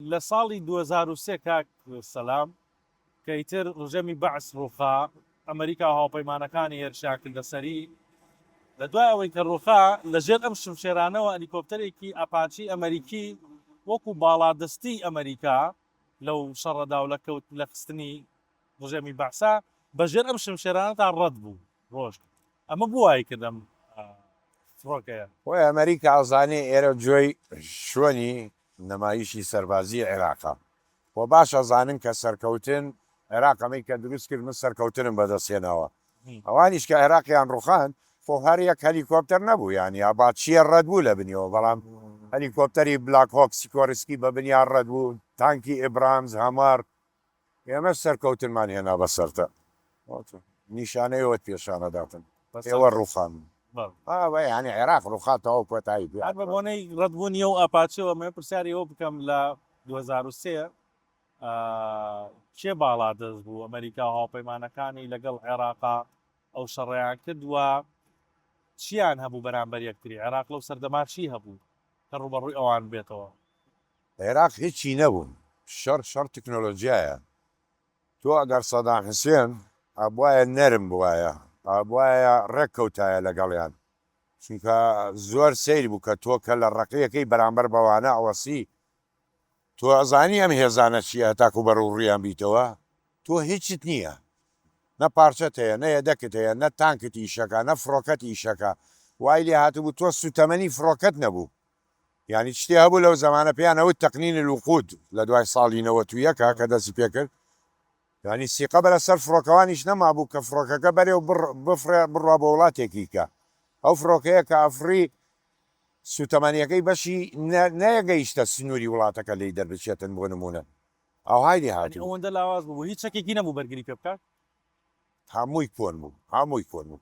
لە ساڵی 2023 کاک سەلام کە ئیتر ڕژەمی بەعس ڕووخا ئەمریکا هاوپەیمانەکانی هێرشیان کردە سەری لە دوای ئەوەی کە ڕووخا لەژێر ئەم شمشێرانەوە ئەلیکۆپتەرێکی ئاپاچی ئەمریکی وەکو باڵادەستی ئەمریکا لەو شەڕەدا و لە کەوت لە خستنی ڕژەمی بەعسا بەژێر ئەم شمشێرانە تا ڕەت بوو ڕۆژ ئەمە بوو وای کردم فڕۆکەیە وی ئەمریکا ئازانێ ئێرە جۆی شوێنی نەمایشی سەربازی عێراقا بۆ باش ئەزانن کە سەرکەوتن عێراقەمەی کە دروست کرد من سەرکەوتنم بەدەستێنەوە ئەوانیش کە عێراقیان ڕوخان خۆ هەر یەک هەلیکۆپتەر نەبوو ینی ئاباتچیە ڕەت بوو لە بنیەوە بەڵام هەلیکۆپتەری بلاک هۆک سیکۆرسکی بە بنیان ڕەت بوو تانکی ئێبرامز هەمار ئێمە سەرکەوتنمان هێنا بەسەرتە نیشانەیەوەت پێشانەداتن ئێوە ڕوخان ینی عێراق ڕوخاتەوە کۆتایی بە بۆنەی ڕەتبوونیە و ئاپاچەوە مێ پرسیاری ئەوە بکەم لە 2023 چێ باڵا دەست بوو ئەمریکا هاوپەیمانەکانی لەگەڵ عێراقا ئەو شەڕیان کردووە چیان هەبوو بەرامبەر یەکتری عێراق لەو سەردەما چی هەبوو کە ڕوبەڕووی ئەوان بێتەوە عێراق هیچی نەبوون شەڕ تەکنۆلۆژیایە تۆ ئەگەر سەدام حوسێن ئابواە نەرم بواە ئابواە ڕێککەوتایە لەگەڵیان چونکە زۆر سیر بوو کە تۆ کە لە ڕقەیەکەی بەرامبەر بەوانە ئەوەسی تۆ ئەزانی ئەم هێزانە چیە تاکو بەڕوڕیان بیتەوە تۆ هیچت نییە نە پارچەت هەیە نە یەدەکت هەیە نە تانکت ئیشەکە نە فڕۆکەت ئیشەکە وای لێ هاتبوو تۆ سوتەمەنی فڕۆکەت نەبوو یعنی شتێ هەبوو لەو زمانە پێیانەوە تەقنین الوقود لە دوای ساڵی 91 کە دەستی پێکرد ینی سیقە بەرە سەر فڕۆکەوانیش نەما بوو کە فڕۆکەکە بەرێ و بفرێ بڕوا بە وڵاتێکی کە ئەو فڕۆکەیە کە ئەفری سوتەمانیەکەی بەشی نەیەگەیشتە سنووری وڵاتەکە لی دەربچێتن بۆ نمونە ئەو هایدی هاتی ئەوەندە لاواز بوو هیچ شەکێکی نەبوو بەرگری پێ بکات هەمووی کۆن بوو هەمووی کۆن بوو